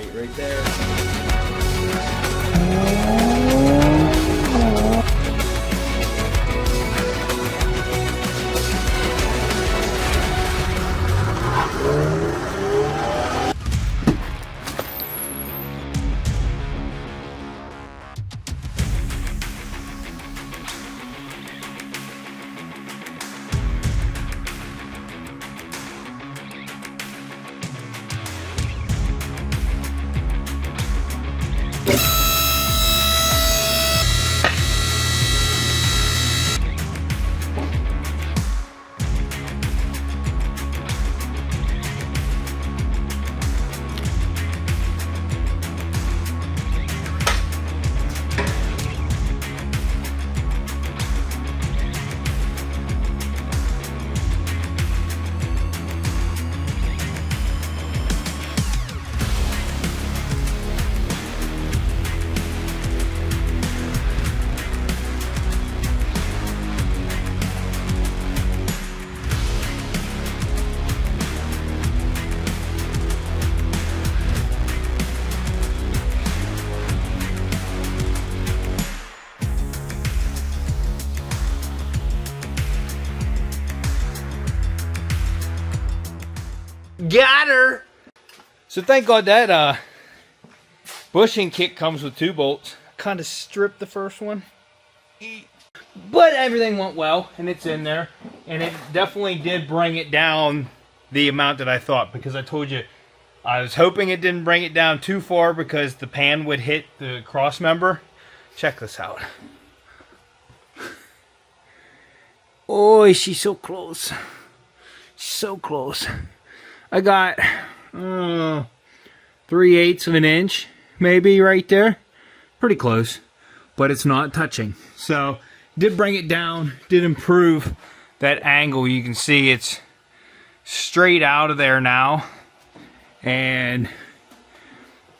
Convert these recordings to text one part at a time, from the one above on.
bait right there. Got her! So thank God that bushing kit comes with 2 bolts. Kind of stripped the first one. But everything went well, and it's in there. And it definitely did bring it down the amount that I thought. Because I told you, I was hoping it didn't bring it down too far because the pan would hit the cross member. Check this out. Oh, she's so close. She's so close. I got 3/8 of an inch, maybe right there. Pretty close, but it's not touching. So, did bring it down, did improve that angle. You can see it's straight out of there now, and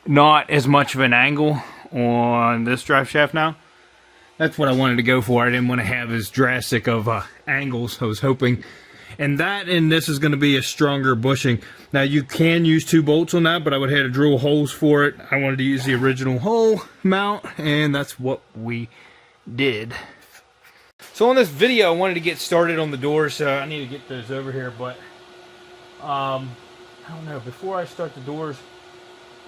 not as much of an angle on this drive shaft now. That's what I wanted to go for. I didn't want to have as drastic of angles. I was hoping. And this is going to be a stronger bushing. Now you can use 2 bolts on that, but I would have had to drill holes for it. I wanted to use the original hole mount, and that's what we did. So on this video, I wanted to get started on the doors. So I need to get those over here, but I don't know. Before I start the doors,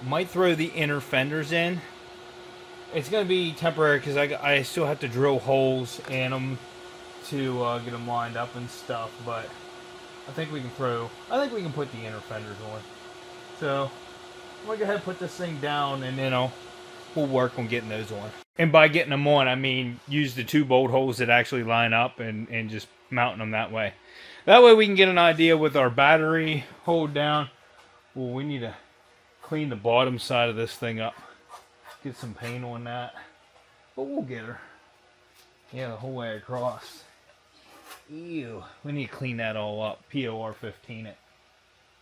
I might throw the inner fenders in. It's going to be temporary because I still have to drill holes in them to get them lined up and stuff, but I think we can put the inner fenders on. So I'm gonna go ahead and put this thing down, and then we'll work on getting those on. And by getting them on, I mean use the 2 bolt holes that actually line up and just mounting them that way. That way we can get an idea with our battery hold down. Well, we need to clean the bottom side of this thing up, get some paint on that, but we'll get her. Yeah, the whole way across. Ew. We need to clean that all up. POR 15 it.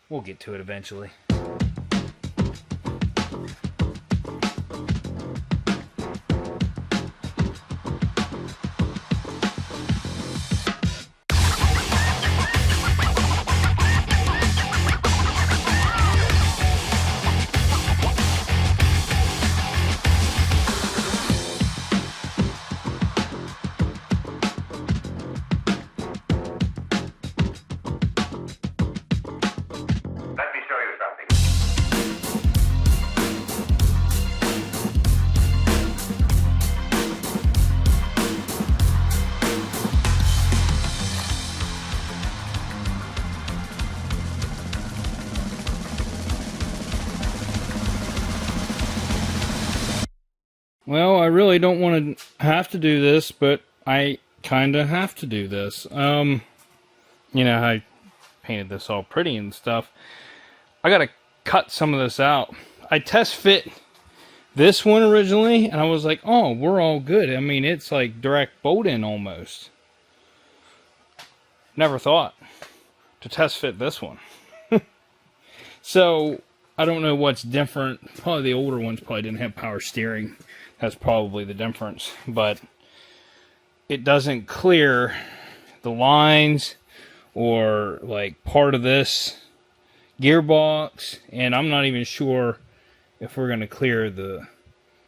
We'll get to it eventually. Well, I really don't want to have to do this, but I kind of have to do this. You know, I painted this all pretty and stuff. I got to cut some of this out. I test fit this one originally, and I was like, oh, we're all good. I mean, it's like direct bolt in almost. Never thought to test fit this one. So, I don't know what's different. Probably the older ones probably didn't have power steering. That's probably the difference. But it doesn't clear the lines or like part of this gearbox. And I'm not even sure if we're going to clear the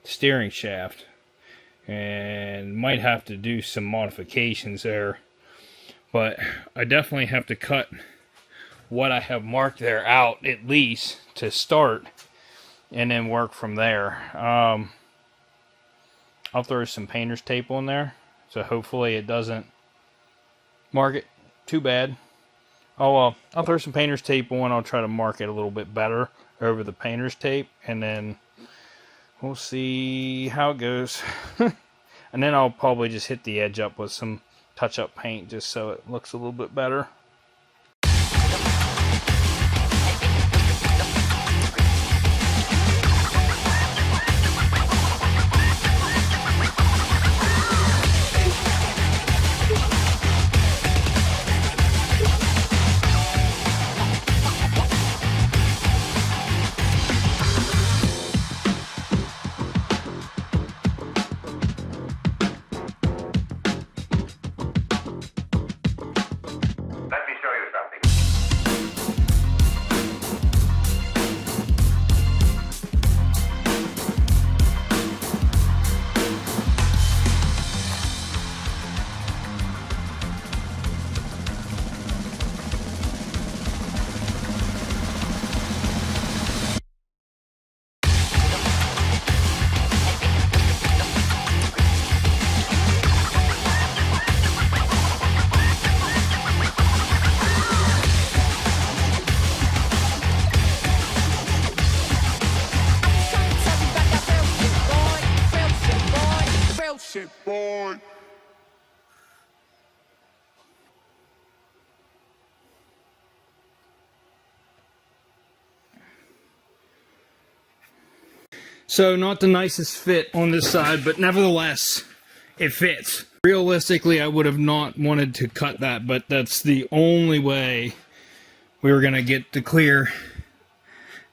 steering shaft, and might have to do some modifications there. But I definitely have to cut what I have marked there out at least to start, and then work from there. I'll throw some painter's tape on there, so hopefully it doesn't mark it too bad. I'll throw some painter's tape on. I'll try to mark it a little bit better over the painter's tape, and then we'll see how it goes. And then I'll probably just hit the edge up with some touch-up paint just so it looks a little bit better. Boy. So not the nicest fit on this side, but nevertheless, it fits. Realistically, I would have not wanted to cut that, but that's the only way we were going to get to clear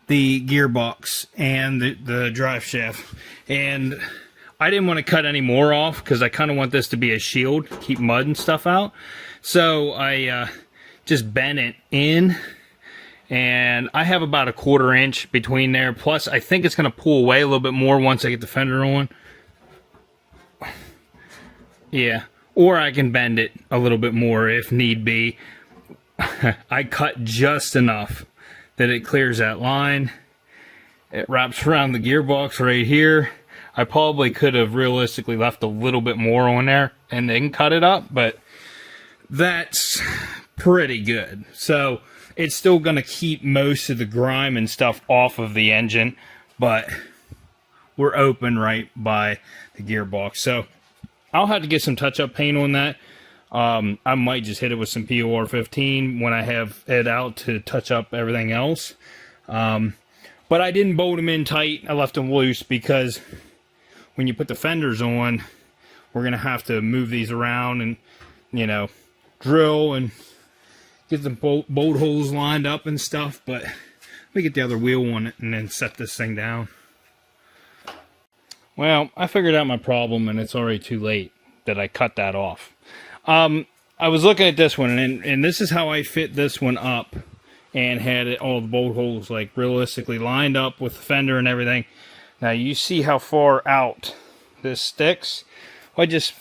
the gearbox and the drive shaft. And I didn't want to cut any more off because I kind of want this to be a shield, keep mud and stuff out. So I just bent it in, and I have about a 1/4 inch between there. Plus, I think it's going to pull away a little bit more once I get the fender on. Yeah, or I can bend it a little bit more if need be. I cut just enough that it clears that line. It wraps around the gearbox right here. I probably could have realistically left a little bit more on there and then cut it up, but that's pretty good. So it's still going to keep most of the grime and stuff off of the engine, but we're open right by the gearbox. So I'll have to get some touch-up paint on that. I might just hit it with some POR 15 when I have it out to touch up everything else. But I didn't bolt them in tight. I left them loose because when you put the fenders on, we're going to have to move these around and, you know, drill and get the bolt holes lined up and stuff. But let me get the other wheel on it and then set this thing down. Well, I figured out my problem, and it's already too late that I cut that off. I was looking at this one, and this is how I fit this one up and had it, all the bolt holes like realistically lined up with the fender and everything. Now you see how far out this sticks. Well, I just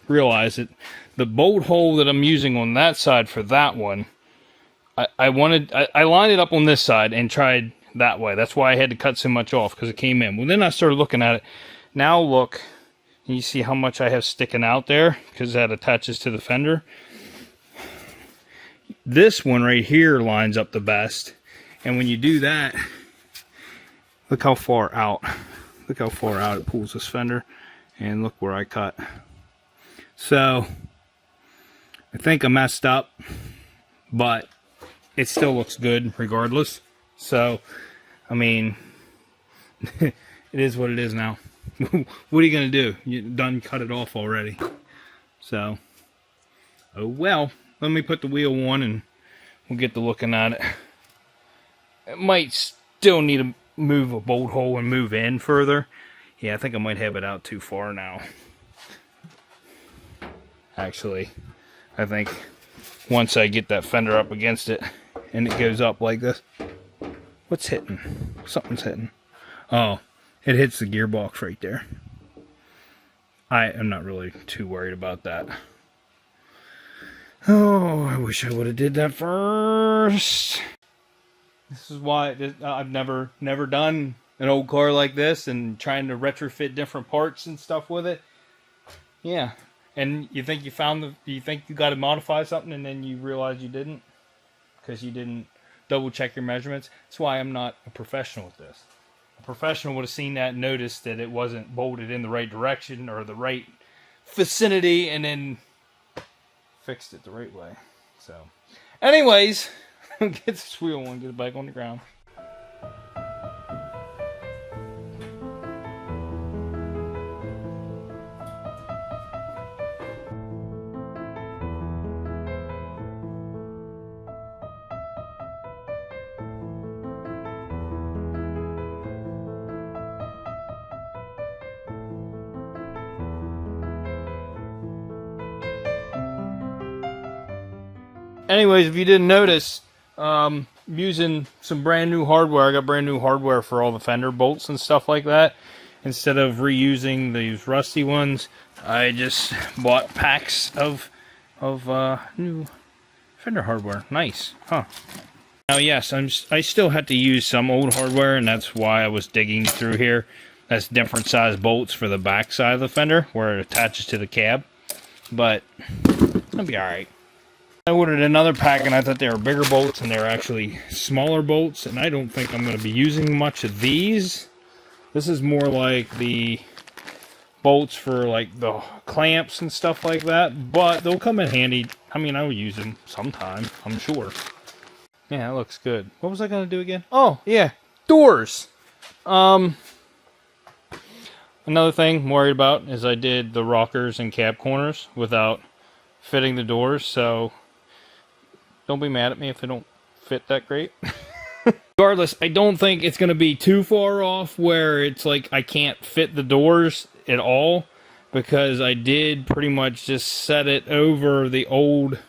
realized that the bolt hole that I'm using on that side for that one, I lined it up on this side and tried that way. That's why I had to cut so much off, because it came in. Well, then I started looking at it. Now look, you see how much I have sticking out there because that attaches to the fender. This one right here lines up the best, and when you do that, look how far out. Look how far out it pulls this fender, and look where I cut. So I think I messed up, but it still looks good regardless. So I mean, it is what it is now. What are you gonna do? You done cut it off already. So oh well. Let me put the wheel on and we'll get to looking at it. It might still need to move a bolt hole and move in further. Yeah, I think I might have it out too far now. Actually, I think once I get that fender up against it and it goes up like this. What's hitting? Something's hitting. Oh, it hits the gearbox right there. I am not really too worried about that. Oh, I wish I would have did that first. This is why I've never done an old car like this and trying to retrofit different parts and stuff with it. Yeah, and you think you think you got to modify something and then you realize you didn't because you didn't double check your measurements. That's why I'm not a professional at this. A professional would have seen that and noticed that it wasn't bolted in the right direction or the right vicinity and then fixed it the right way. So, anyways, get this wheel and get it back on the ground. Anyways, if you didn't notice, using some brand new hardware. I got brand new hardware for all the fender bolts and stuff like that. Instead of reusing these rusty ones, I just bought packs of new fender hardware. Nice, huh? Now, yes, I still had to use some old hardware, and that's why I was digging through here. That's different size bolts for the back side of the fender, where it attaches to the cab. But it'll be all right. I ordered another pack and I thought they were bigger bolts and they're actually smaller bolts, and I don't think I'm going to be using much of these. This is more like the bolts for like the clamps and stuff like that, but they'll come in handy. I mean, I will use them sometime, I'm sure. Yeah, that looks good. What was I going to do again? Oh, yeah, doors. Another thing I'm worried about is I did the rockers and cab corners without fitting the doors, so don't be mad at me if they don't fit that great. Regardless, I don't think it's going to be too far off where it's like I can't fit the doors at all, because I did pretty much just set it over the old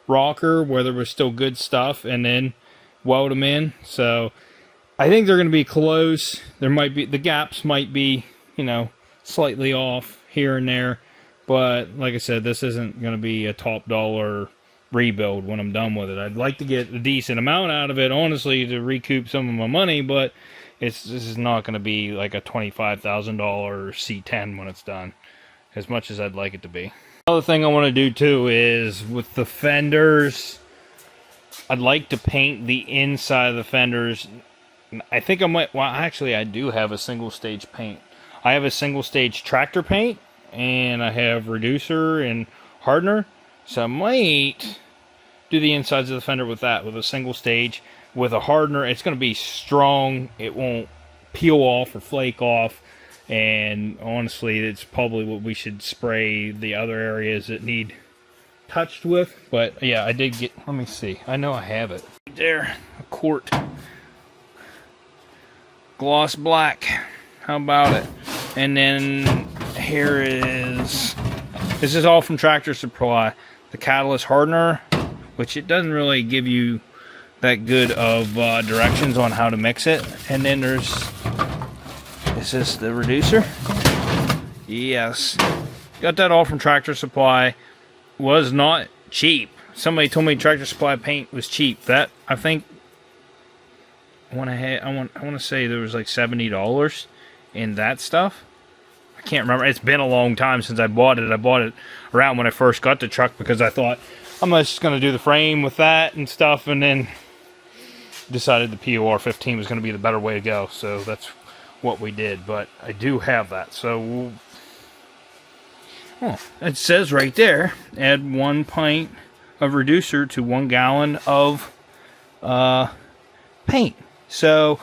rocker where there was still good stuff and then weld them in. So I think they're going to be close. There might be, the gaps might be, you know, slightly off here and there. But like I said, this isn't going to be a top dollar rebuild when I'm done with it. I'd like to get a decent amount out of it, honestly, to recoup some of my money, but this is not going to be like a $25,000 C10 when it's done, as much as I'd like it to be. Another thing I want to do too is with the fenders, I'd like to paint the inside of the fenders. I think I might, well, actually I do have a single stage paint. I have a single stage tractor paint, and I have reducer and hardener, so I might do the insides of the fender with that, with a single stage. With a hardener, it's going to be strong, it won't peel off or flake off, and honestly, it's probably what we should spray the other areas that need touched with. But yeah, I did get, let me see, I know I have it there, a quart gloss black. How about it? And then here is, this is all from Tractor Supply, the catalyst hardener, which it doesn't really give you that good of directions on how to mix it. And then there's, is this the reducer? Yes, got that all from Tractor Supply. Was not cheap. Somebody told me Tractor Supply paint was cheap. That, I think, I want to say there was like $70 in that stuff. I can't remember. It's been a long time since I bought it. I bought it around when I first got the truck because I thought I'm just going to do the frame with that and stuff, and then decided the POR 15 was going to be the better way to go. So that's what we did. But I do have that. So it says right there, add 1 pint of reducer to 1 gallon of paint. So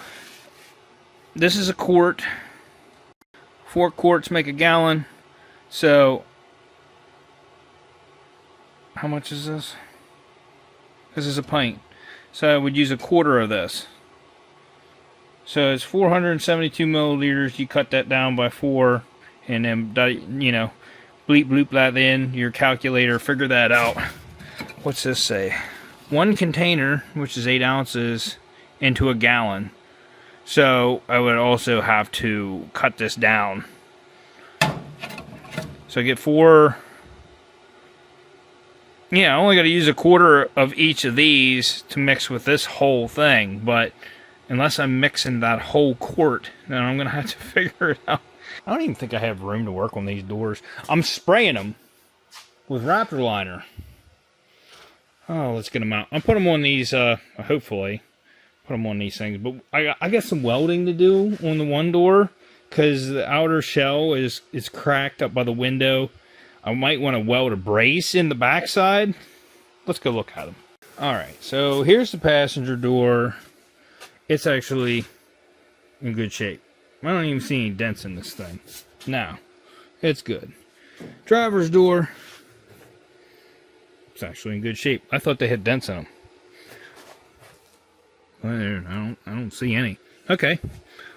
this is a quart. 4 quarts make a gallon. So how much is this? This is a pint. So I would use a quarter of this. So it's 472 milliliters. You cut that down by 4, and then, you know, bleep bloop that in your calculator. Figure that out. What's this say? 1 container, which is 8 ounces, into a gallon. So I would also have to cut this down. So I get 4. Yeah, I only got to use a quarter of each of these to mix with this whole thing. But unless I'm mixing that whole quart, then I'm going to have to figure it out. I don't even think I have room to work on these doors. I'm spraying them with Raptor liner. Oh, let's get them out. I'll put them on these, hopefully. Put them on these things. But I got some welding to do on the one door, because the outer shell is cracked up by the window. I might want to weld a brace in the backside. Let's go look at them. Alright, so here's the passenger door. It's actually in good shape. I don't even see any dents in this thing. Now, it's good. Driver's door. It's actually in good shape. I thought they had dents in them. Well, I don't see any. Okay.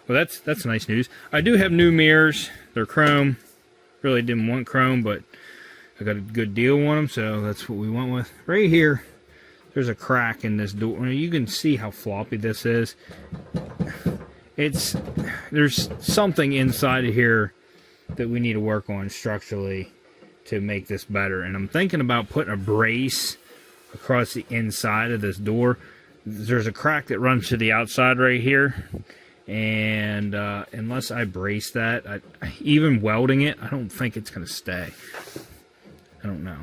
Well, that's nice news. I do have new mirrors. They're chrome. Really didn't want chrome, but I got a good deal on them, so that's what we went with. Right here, there's a crack in this door. You can see how floppy this is. There's something inside of here that we need to work on structurally to make this better. And I'm thinking about putting a brace across the inside of this door. There's a crack that runs to the outside right here. And unless I brace that, even welding it, I don't think it's going to stay. I don't know.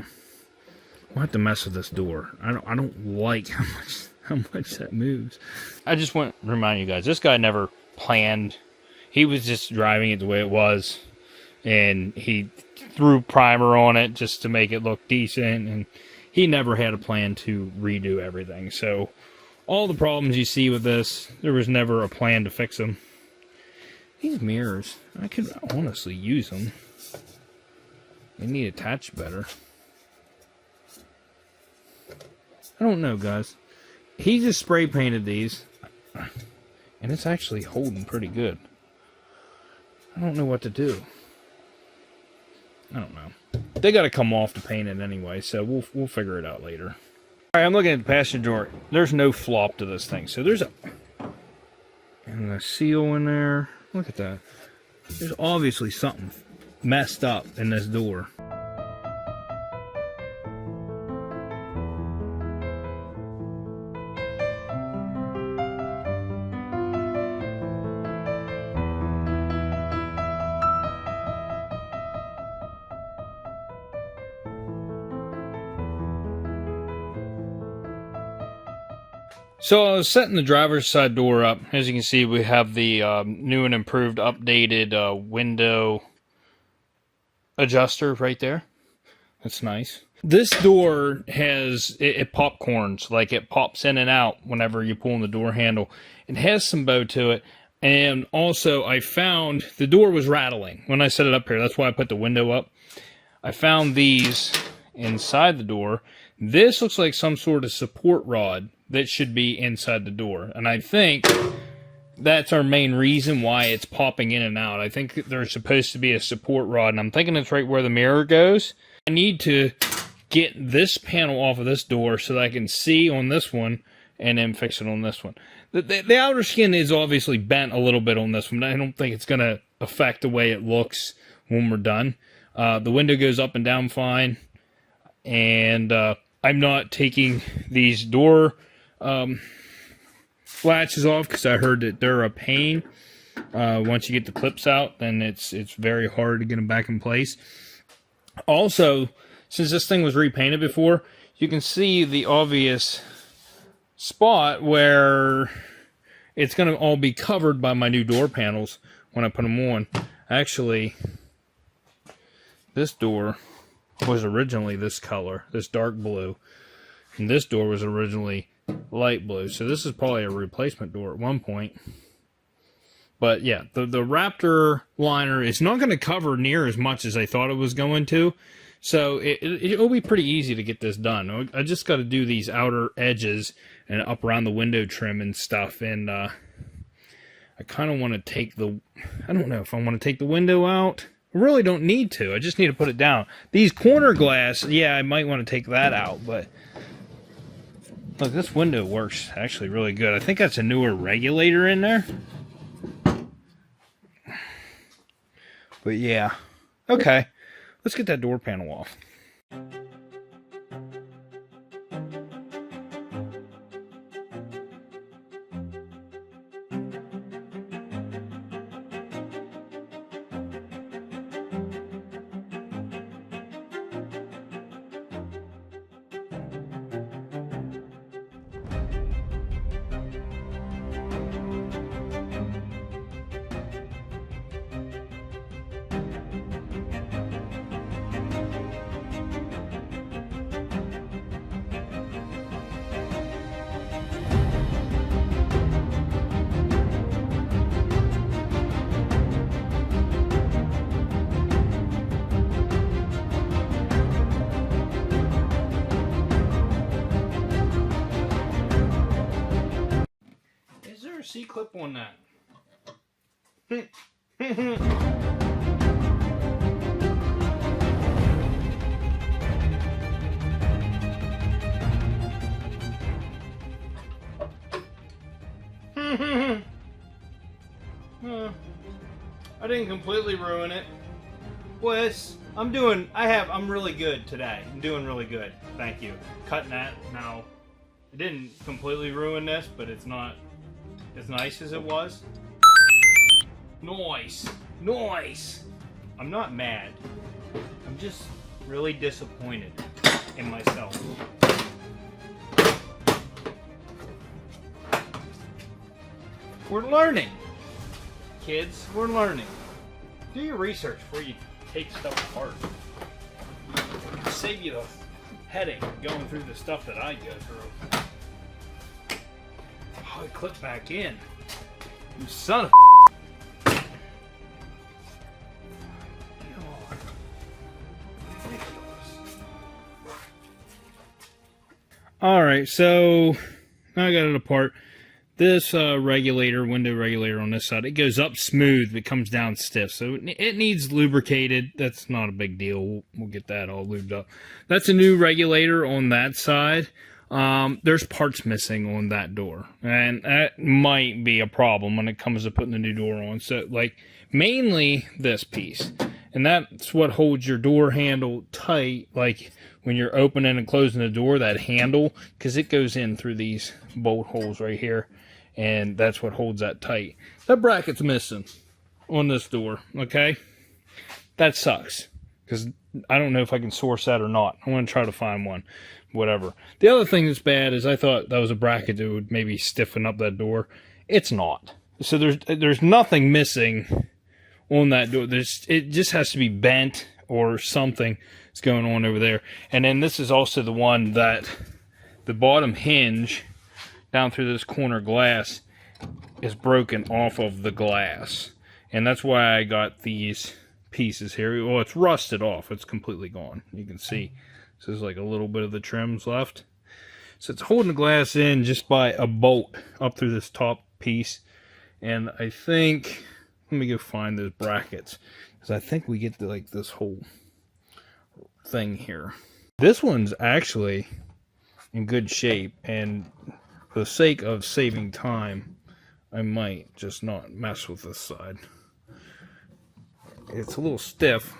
We'll have to mess with this door. I don't like how much that moves. I just want to remind you guys, this guy never planned. He was just driving it the way it was, and he threw primer on it just to make it look decent, and he never had a plan to redo everything. So all the problems you see with this, there was never a plan to fix them. These mirrors, I could honestly use them. They need attached better. I don't know, guys. He just spray painted these, and it's actually holding pretty good. I don't know what to do. I don't know. They got to come off to paint it anyway, so we'll figure it out later. All right, I'm looking at the passenger door. There's no flop to this thing, so there's a seal in there. Look at that. There's obviously something messed up in this door. So I was setting the driver's side door up. As you can see, we have the new and improved, updated window adjuster right there. That's nice. This door has, it popcorns, like it pops in and out whenever you pull on the door handle. It has some bow to it. And also I found the door was rattling when I set it up here. That's why I put the window up. I found these inside the door. This looks like some sort of support rod that should be inside the door. And I think that's our main reason why it's popping in and out. I think there's supposed to be a support rod, and I'm thinking it's right where the mirror goes. I need to get this panel off of this door so that I can see on this one and then fix it on this one. The outer skin is obviously bent a little bit on this one. I don't think it's going to affect the way it looks when we're done. The window goes up and down fine. And I'm not taking these door latches off because I heard that they're a pain. Once you get the clips out, then it's very hard to get them back in place. Also, since this thing was repainted before, you can see the obvious spot where it's going to all be covered by my new door panels when I put them on. Actually, this door was originally this color, this dark blue, and this door was originally light blue. So this is probably a replacement door at one point. But yeah, the Raptor liner is not going to cover near as much as I thought it was going to. So it'll be pretty easy to get this done. I just got to do these outer edges and up around the window trim and stuff. And I kind of want to take I don't know if I want to take the window out. I really don't need to. I just need to put it down. These corner glass, yeah, I might want to take that out. But look, this window works actually really good. I think that's a newer regulator in there. But yeah. Okay. Let's get that door panel off. Is there a C-clip on that? I didn't completely ruin it. Well, I'm really good today. I'm doing really good. Thank you. Cutting that now. It didn't completely ruin this, but it's not as nice as it was. Noise. Noise. I'm not mad. I'm just really disappointed in myself. We're learning. Kids, we're learning. Do your research before you take stuff apart. It'll save you the headache going through the stuff that I go through. Oh, it clipped back in. You son of a... Alright, so now I got it apart. This window regulator on this side, it goes up smooth, but comes down stiff. So it needs lubricated. That's not a big deal. We'll get that all lubed up. That's a new regulator on that side. There's parts missing on that door. And that might be a problem when it comes to putting the new door on. So, like, mainly this piece. And that's what holds your door handle tight, like when you're opening and closing the door, that handle, because it goes in through these bolt holes right here. And that's what holds that tight. That bracket's missing on this door, okay? That sucks, because I don't know if I can source that or not. I'm going to try to find one, whatever. The other thing that's bad is I thought that was a bracket that would maybe stiffen up that door. It's not. So there's nothing missing on that door. It just has to be bent or something is going on over there. And then this is also the one that the bottom hinge down through this corner glass is broken off of the glass. And that's why I got these pieces here. Well, it's rusted off. It's completely gone. You can see so there's like a little bit of the trims left. So it's holding the glass in just by a bolt up through this top piece. And I think, let me go find those brackets, because I think we get to like this whole thing here. This one's actually in good shape, and for the sake of saving time, I might just not mess with this side. It's a little stiff,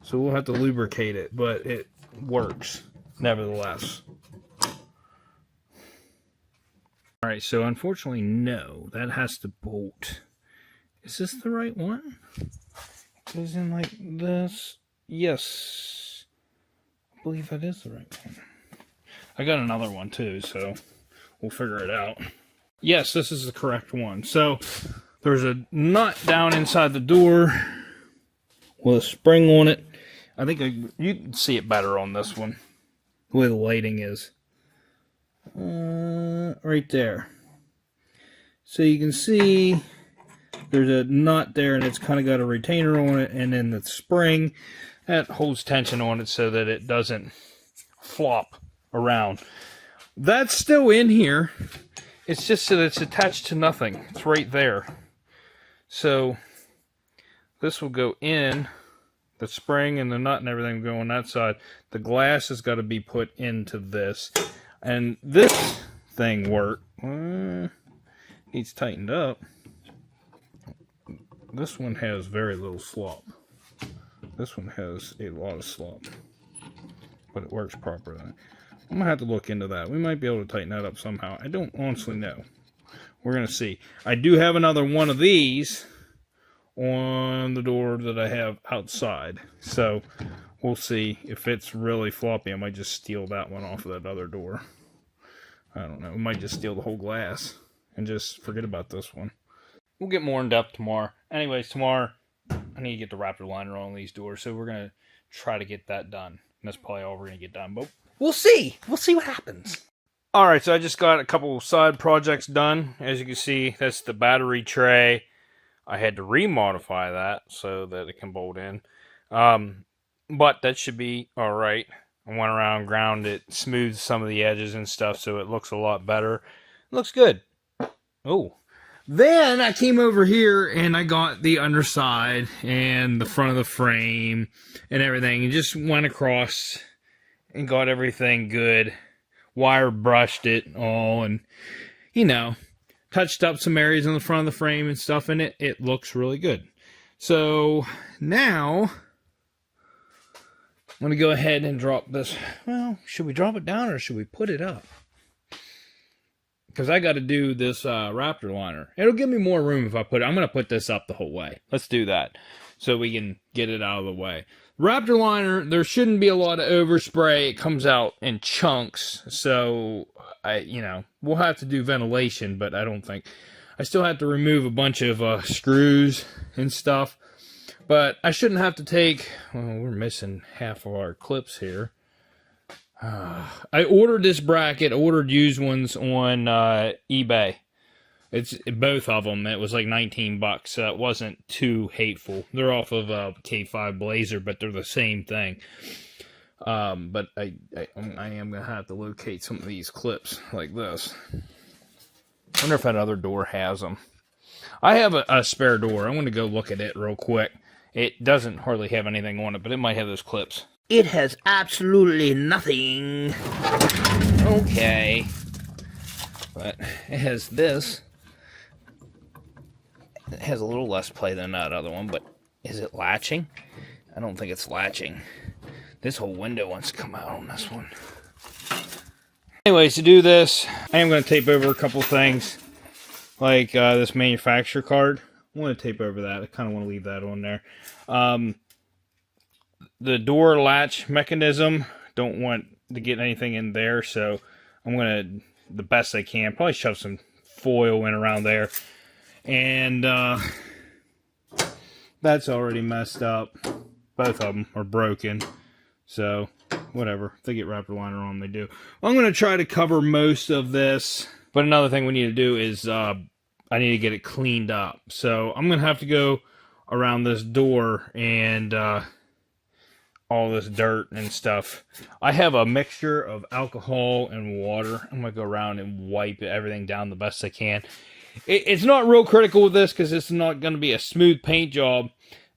so we'll have to lubricate it, but it works nevertheless. Alright, so unfortunately, no, that has to bolt. Is this the right one? It goes in like this. Yes, I believe that is the right one. I got another one too, so we'll figure it out. Yes, this is the correct one. So there's a nut down inside the door with a spring on it. I think you can see it better on this one, the way the lighting is. Right there. So you can see there's a nut there, and it's kind of got a retainer on it, and then the spring that holds tension on it so that it doesn't flop around. That's still in here. It's just that it's attached to nothing. It's right there. So this will go in, the spring and the nut and everything will go on that side. The glass has got to be put into this. And this thing needs tightened up. this one has very little slop. This one has a lot of slop, but it works properly. I'm gonna have to look into that. We might be able to tighten that up somehow. I don't honestly know. We're gonna see. I do have another one of these on the door that I have outside, so we'll see. If it's really floppy, I might just steal that one off of that other door. I don't know. We might just steal the whole glass and just forget about this one. We'll get more in depth tomorrow. Anyways, tomorrow I need to get the raptor liner on these doors, so we're gonna try to get that done. And that's probably all we're gonna get done, but we'll see. We'll see what happens. Alright, so I just got a couple side projects done. As you can see, that's the battery tray. I had to remodify that so that it can bolt in. But that should be alright. I went around, ground it, smoothed some of the edges and stuff so it looks a lot better. It looks good. Oh. Then I came over here and I got the underside and the front of the frame and everything. And just went across and got everything good. Wire brushed it all and, you know, touched up some areas on the front of the frame and stuff in it. It looks really good. So now I'm going to go ahead and drop this. Well, should we drop it down or should we put it up? Because I got to do this raptor liner. It'll give me more room if I put it. I'm going to put this up the whole way. Let's do that so we can get it out of the way. Raptor liner, there shouldn't be a lot of overspray. It comes out in chunks. So, we'll have to do ventilation, but I don't think. I still have to remove a bunch of screws and stuff. But I shouldn't have to take, well, we're missing half of our clips here. I ordered this bracket, ordered used ones on eBay. It's both of them. It was like 19 bucks. So it wasn't too hateful. They're off of a K5 Blazer, but they're the same thing. But I am gonna have to locate some of these clips like this. I wonder if that other door has them. I have a spare door. I'm gonna go look at it real quick. It doesn't hardly have anything on it, but it might have those clips. It has absolutely nothing. Okay. But it has this. It has a little less play than that other one, but is it latching? I don't think it's latching. This whole window wants to come out on this one. Anyways, to do this, I am going to tape over a couple things. Like this manufacturer card. I want to tape over that. I kind of want to leave that on there. The door latch mechanism, don't want to get anything in there, so I'm going to, the best I can, probably shove some foil in around there. And that's already messed up. Both of them are broken. So, whatever. If they get raptor liner on, they do. I'm going to try to cover most of this. But another thing we need to do is I need to get it cleaned up. So, I'm going to have to go around this door and all this dirt and stuff. I have a mixture of alcohol and water. I'm going to go around and wipe everything down the best I can. It's not real critical with this because it's not going to be a smooth paint job.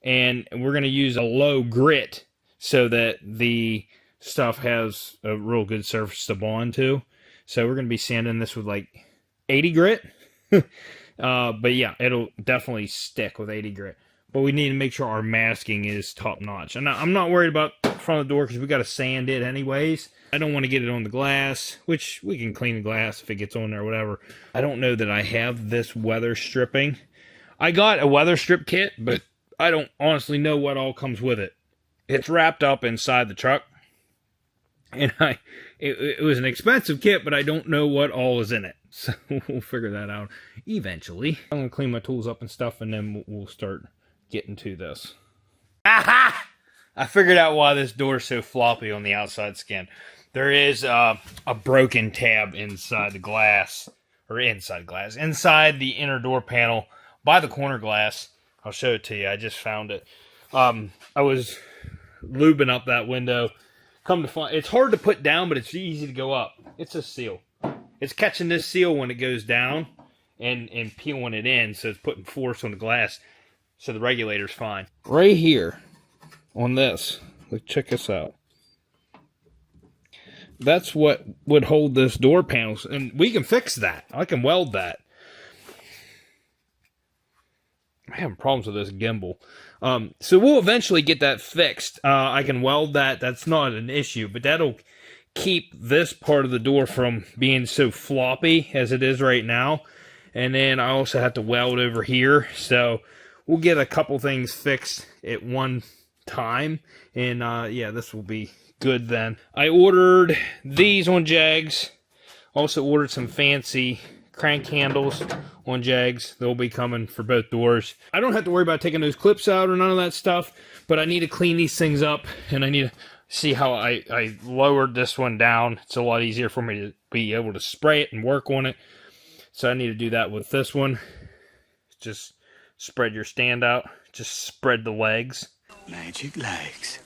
And we're going to use a low grit so that the stuff has a real good surface to bond to. So we're going to be sanding this with like 80 grit. But yeah, it'll definitely stick with 80 grit. But we need to make sure our masking is top notch. And I'm not worried about the front of the door because we got to sand it anyways. I don't want to get it on the glass, which we can clean the glass if it gets on there or whatever. I don't know that I have this weather stripping. I got a weather strip kit, but I don't honestly know what all comes with it. It's wrapped up inside the truck. And it was an expensive kit, but I don't know what all is in it. So we'll figure that out eventually. I'm going to clean my tools up and stuff, and then we'll start getting to this. Aha! I figured out why this door is so floppy on the outside skin. There is a broken tab inside the glass, or inside the inner door panel by the corner glass. I'll show it to you. I just found it. I was lubing up that window. Come to find, it's hard to put down, but it's easy to go up. It's a seal. It's catching this seal when it goes down and peeling it in, so it's putting force on the glass. So the regulator's fine. Right here on this, look, check this out. That's what would hold this door panel, and we can fix that. I can weld that. I'm having problems with this gimbal. So we'll eventually get that fixed. I can weld that. That's not an issue, but that'll keep this part of the door from being so floppy as it is right now. And then I also have to weld over here. So we'll get a couple things fixed at one time. And yeah, this will be good then. I ordered these on Jags. Also ordered some fancy crank handles on Jags. They'll be coming for both doors. I don't have to worry about taking those clips out or none of that stuff, but I need to clean these things up, and I need to see how I lowered this one down. It's a lot easier for me to be able to spray it and work on it. So I need to do that with this one. Just spread your stand out. Just spread the legs. Magic legs.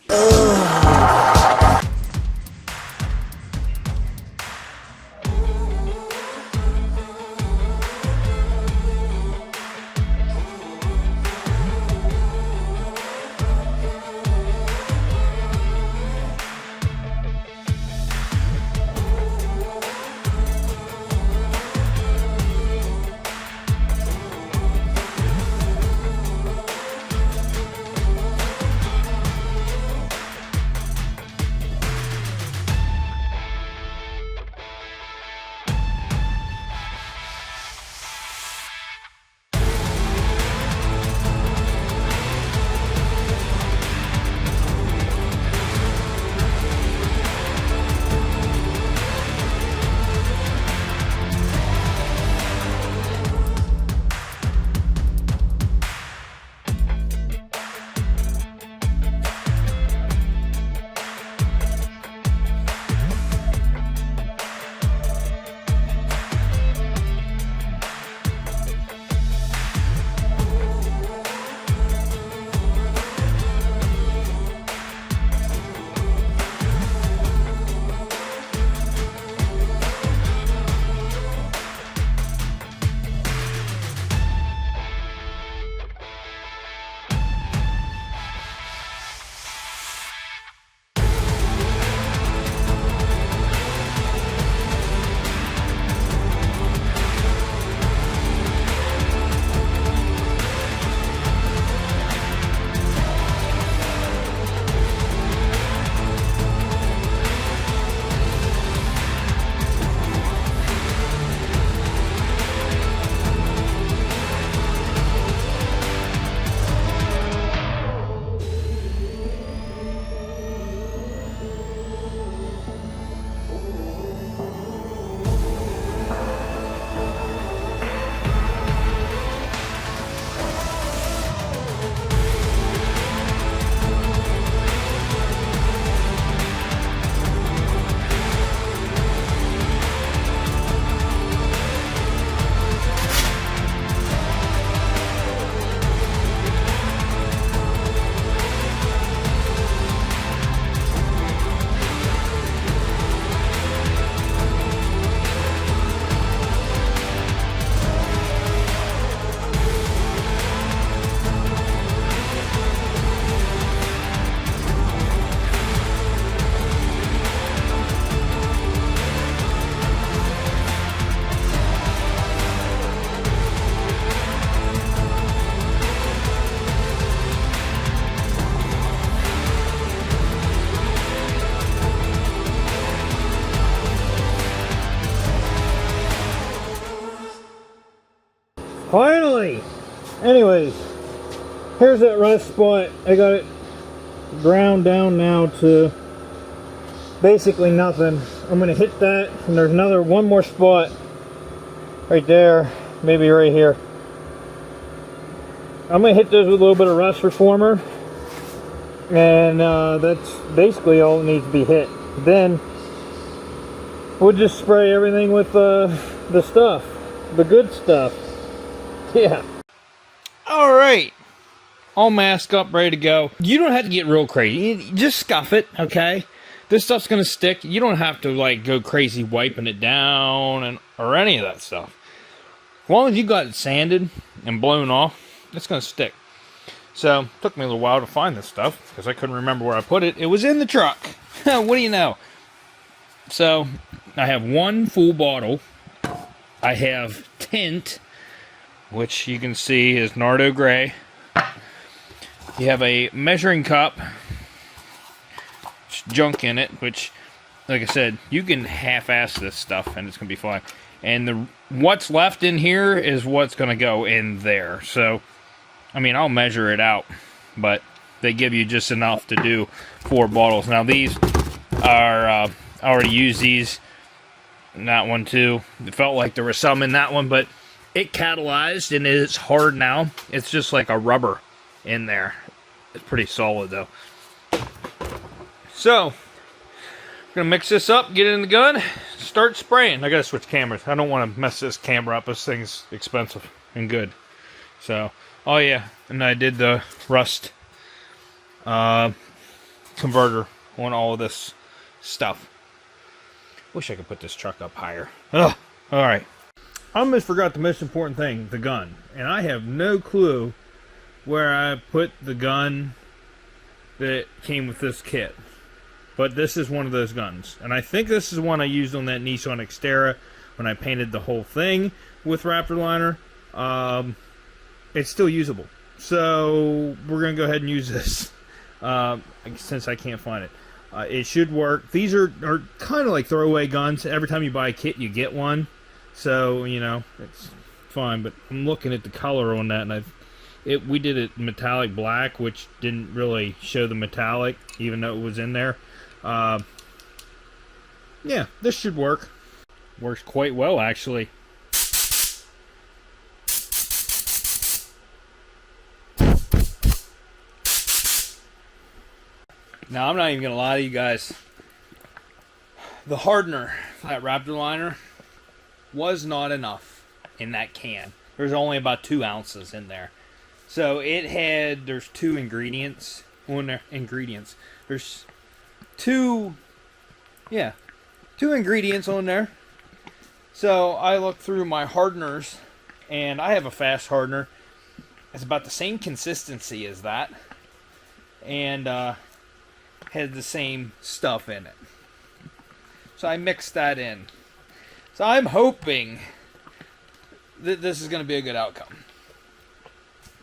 Finally! Anyways, here's that rust spot. I got it ground down now to basically nothing. I'm going to hit that, and there's one more spot right there, maybe right here. I'm going to hit those with a little bit of rust reformer, and that's basically all that needs to be hit. Then we'll just spray everything with the stuff, the good stuff. Yeah. Alright. All masked up, ready to go. You don't have to get real crazy. You just scuff it, okay? This stuff's going to stick. You don't have to, like, go crazy wiping it down or any of that stuff. As long as you got it sanded and blown off, it's going to stick. So, it took me a little while to find this stuff, because I couldn't remember where I put it. It was in the truck. What do you know? So, I have one full bottle. I have tint. which you can see is Nardo Gray. You have a measuring cup, junk in it, which, like I said, you can half-ass this stuff and it's going to be fine. And what's left in here is what's going to go in there. So, I mean, I'll measure it out, but they give you just enough to do 4 bottles. Now, these are, I already used these in that one too. It felt like there was some in that one, but it catalyzed and it's hard now. It's just like a rubber in there. It's pretty solid though. So, I'm gonna mix this up, get it in the gun, start spraying. I gotta switch cameras. I don't want to mess this camera up. This thing's expensive and good. So, oh yeah, and I did the rust converter on all of this stuff. Wish I could put this truck up higher. Ugh. All right. I almost forgot the most important thing, the gun. And I have no clue where I put the gun that came with this kit. But this is one of those guns. And I think this is one I used on that Nissan Xterra when I painted the whole thing with Raptor liner. It's still usable. So we're going to go ahead and use this since I can't find it. It should work. These are kind of like throwaway guns. Every time you buy a kit, you get one. So, you know, it's fine. But I'm looking at the color on that, and we did it metallic black, which didn't really show the metallic, even though it was in there. Yeah, this should work. Works quite well, actually. Now, I'm not even going to lie to you guys. The hardener for that Raptor liner was not enough in that can. There's only about 2 ounces in there. So there's 2 ingredients on there. There's 2 ingredients on there. So I looked through my hardeners, and I have a fast hardener. It's about the same consistency as that. And, had the same stuff in it. So I mixed that in. So I'm hoping that this is going to be a good outcome.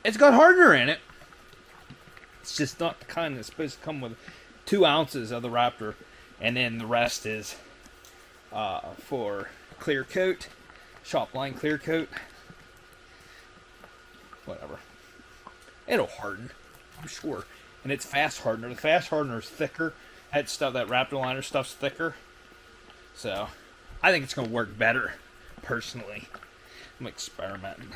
It's got hardener in it. It's just not the kind that's supposed to come with 2 ounces of the Raptor. And then the rest is for clear coat, shop line clear coat. Whatever. It'll harden, I'm sure. And it's fast hardener. The fast hardener is thicker. That Raptor liner stuff's thicker. So, I think it's going to work better, personally. I'm experimenting.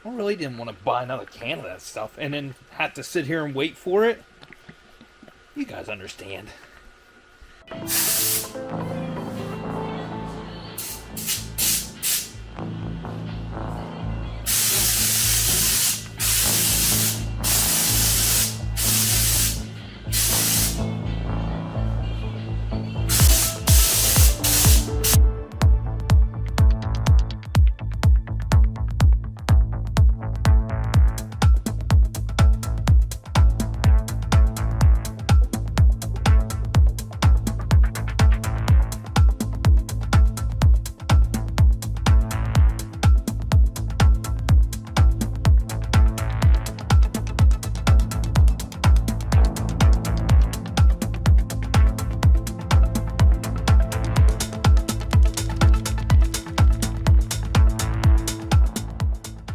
I really didn't want to buy another can of that stuff and then have to sit here and wait for it. You guys understand.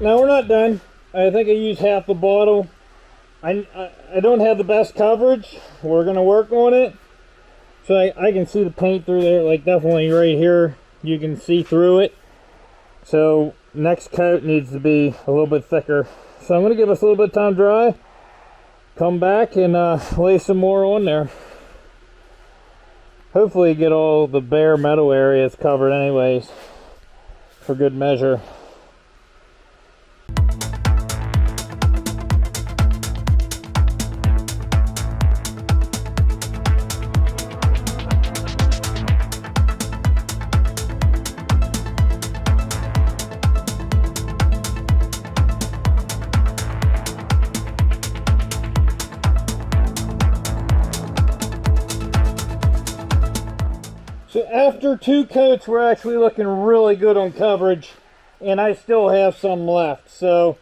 Now we're not done. I think I used half the bottle. I don't have the best coverage. We're going to work on it. So I can see the paint through there, like definitely right here. You can see through it. So next coat needs to be a little bit thicker. So I'm going to give us a little bit of time to dry. Come back and lay some more on there. Hopefully get all the bare metal areas covered anyways, for good measure. So after 2 coats, we're actually looking really good on coverage. and I still have some left. So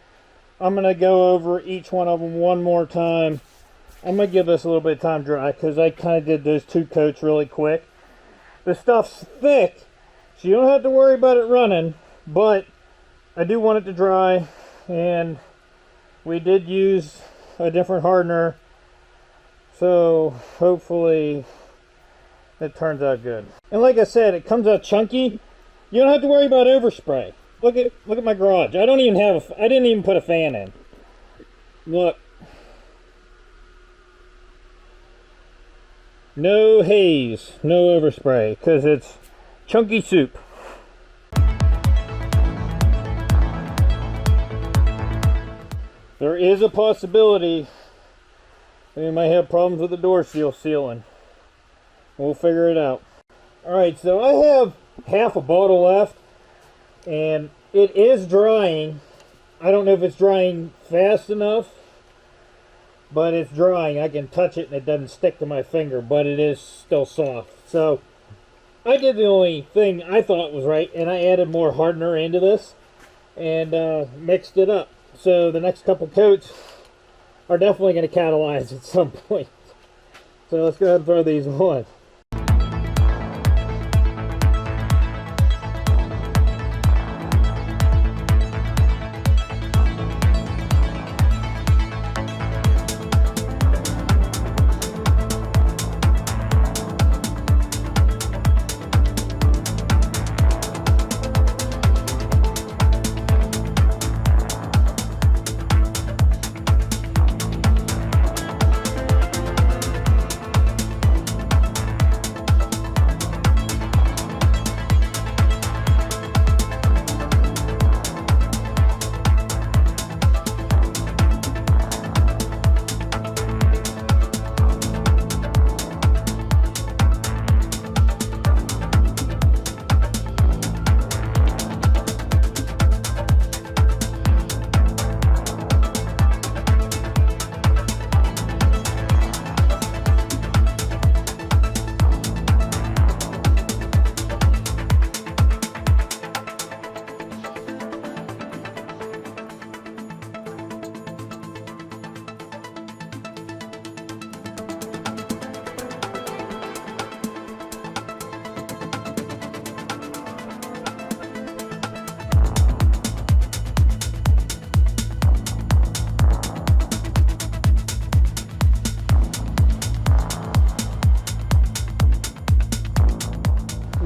I'm going to go over each one of them one more time. I'm going to give this a little bit of time to dry because I kind of did those 2 coats really quick. The stuff's thick, so you don't have to worry about it running, but I do want it to dry, and we did use a different hardener, so hopefully it turns out good. And like I said, it comes out chunky. You don't have to worry about overspray. Look at my garage. I didn't even put a fan in. Look. No haze, no overspray, because it's chunky soup. There is a possibility that we might have problems with the door seal sealing. We'll figure it out. Alright, so I have half a bottle left, and it is drying. I don't know if it's drying fast enough, but it's drying. I can touch it and it doesn't stick to my finger, but it is still soft. So I did the only thing I thought was right, and I added more hardener into this and mixed it up. So the next couple coats are definitely going to catalyze at some point. So let's go ahead and throw these on.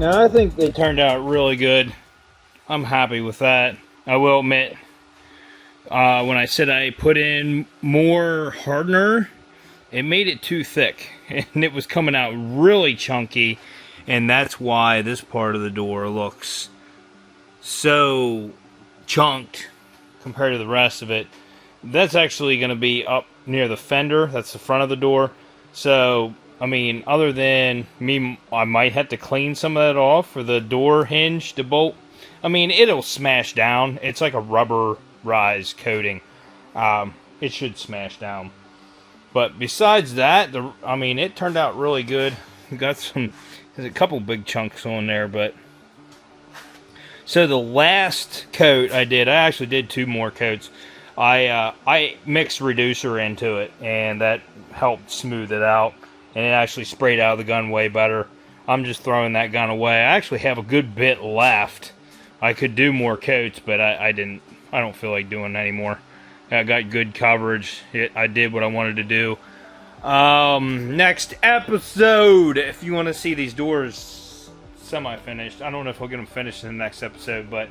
Now I think they turned out really good. I'm happy with that. I will admit, when I said I put in more hardener, it made it too thick. And it was coming out really chunky. And that's why this part of the door looks so chunked compared to the rest of it. That's actually going to be up near the fender. That's the front of the door. So, I mean, other than me, I might have to clean some of that off for the door hinge to bolt. I mean, it'll smash down. It's like a rubberized coating. It should smash down. But besides that, I mean, it turned out really good. There's a couple big chunks on there, but... So the last coat I actually did 2 more coats. I mixed reducer into it, and that helped smooth it out. And it actually sprayed out of the gun way better. I'm just throwing that gun away. I actually have a good bit left. I could do more coats, but I don't feel like doing anymore. I got good coverage. I did what I wanted to do. Next episode, if you want to see these doors semi-finished, I don't know if we'll get them finished in the next episode, but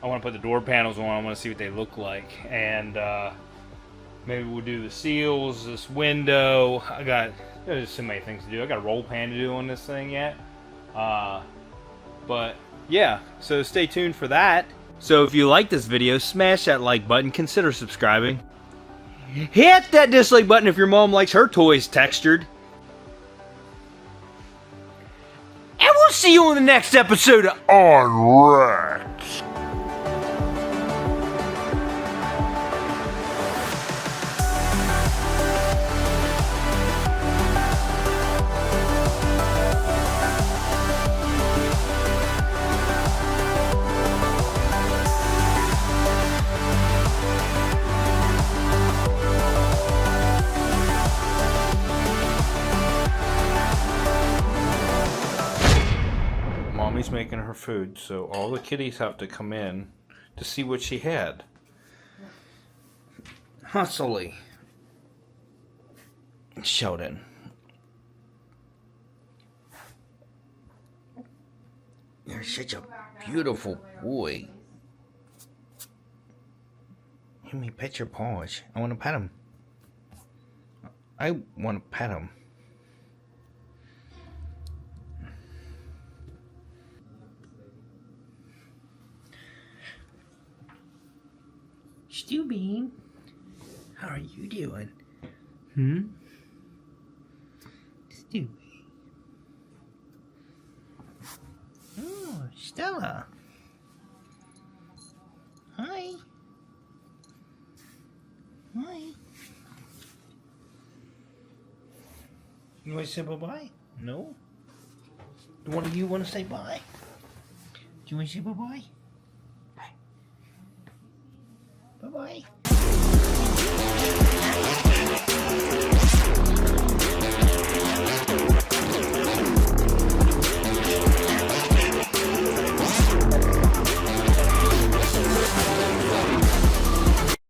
I want to put the door panels on. I want to see what they look like. And maybe we'll do the seals, this window. There's so many things to do. I got a roll pan to do on this thing yet. But yeah, so stay tuned for that. So if you like this video, smash that like button, consider subscribing. Hit that dislike button if your mom likes her toys textured. And we'll see you on the next episode on Rex. Stevy's making her food, so all the kitties have to come in to see what she had. Hustly. Sheldon. You're such a beautiful boy. Let me pet your paws. I want to pet him. I want to pet him. Stewbean, how are you doing? Stewie. Oh, Stella. Hi. Hi. You want to say bye-bye? No? Do one of you want to say bye? Do you want to say bye-bye? Bye. Bye-bye.